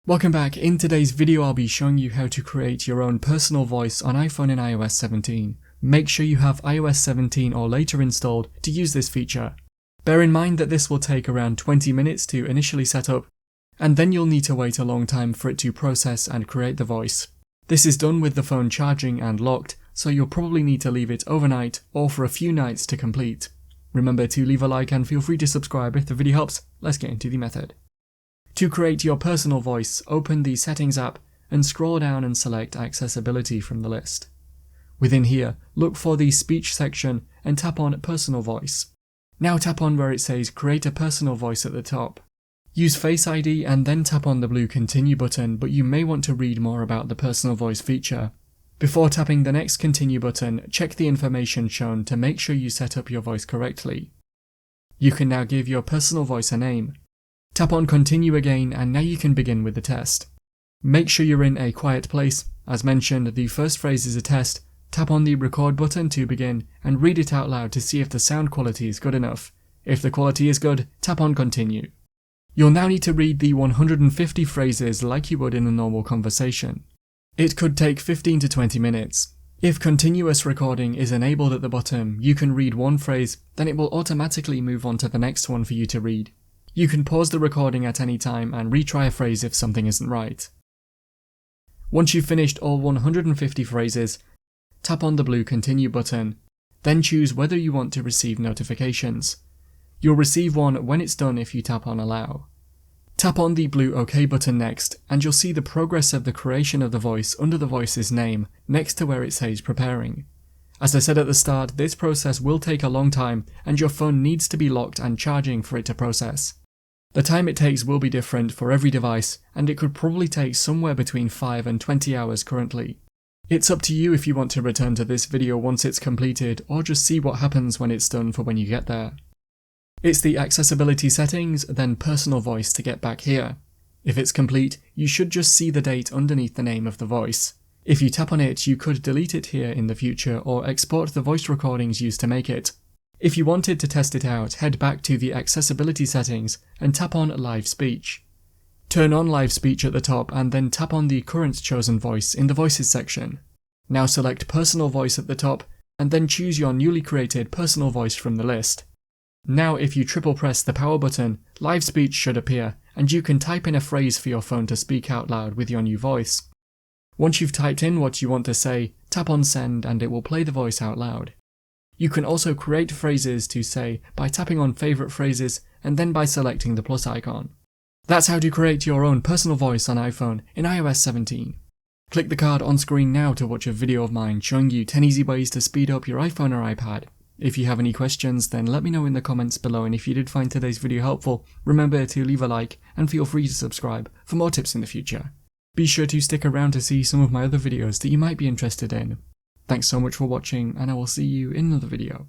Welcome back. In today's video I'll be showing you how to create your own personal voice on iPhone in iOS 17. Make sure you have iOS 17 or later installed to use this feature. Bear in mind that this will take around 20 minutes to initially set up, and then you'll need to wait a long time for it to process and create the voice. This is done with the phone charging and locked, so you'll probably need to leave it overnight or for a few nights to complete. Remember to leave a like and feel free to subscribe if the video helps. Let's get into the method. To create your personal voice, open the Settings app and scroll down and select Accessibility from the list. Within here, look for the Speech section and tap on Personal Voice. Now tap on where it says Create a Personal Voice at the top. Use Face ID and then tap on the blue Continue button, but you may want to read more about the Personal Voice feature. Before tapping the next Continue button, check the information shown to make sure you set up your voice correctly. You can now give your personal voice a name. Tap on Continue again and now you can begin with the test. Make sure you're in a quiet place. As mentioned, the first phrase is a test. Tap on the Record button to begin and read it out loud to see if the sound quality is good enough. If the quality is good, tap on Continue. You'll now need to read the 150 phrases like you would in a normal conversation. It could take 15 to 20 minutes. If continuous recording is enabled at the bottom, you can read one phrase, then it will automatically move on to the next one for you to read. You can pause the recording at any time and retry a phrase if something isn't right. Once you've finished all 150 phrases, tap on the blue Continue button, then choose whether you want to receive notifications. You'll receive one when it's done if you tap on Allow. Tap on the blue OK button next, and you'll see the progress of the creation of the voice under the voice's name, next to where it says Preparing. As I said at the start, this process will take a long time, and your phone needs to be locked and charging for it to process. The time it takes will be different for every device, and it could probably take somewhere between 5 and 20 hours currently. It's up to you if you want to return to this video once it's completed, or just see what happens when it's done for when you get there. It's the accessibility settings, then personal voice to get back here. If it's complete, you should just see the date underneath the name of the voice. If you tap on it, you could delete it here in the future or export the voice recordings used to make it. If you wanted to test it out, head back to the accessibility settings and tap on Live Speech. Turn on Live Speech at the top and then tap on the current chosen voice in the Voices section. Now select Personal Voice at the top and then choose your newly created personal voice from the list. Now if you triple press the power button, Live Speech should appear and you can type in a phrase for your phone to speak out loud with your new voice. Once you've typed in what you want to say, tap on Send and it will play the voice out loud. You can also create phrases to say by tapping on Favorite Phrases and then by selecting the plus icon. That's how to create your own personal voice on iPhone in iOS 17. Click the card on screen now to watch a video of mine showing you 10 easy ways to speed up your iPhone or iPad. If you have any questions, then let me know in the comments below, and if you did find today's video helpful, remember to leave a like and feel free to subscribe for more tips in the future. Be sure to stick around to see some of my other videos that you might be interested in. Thanks so much for watching, and I will see you in another video.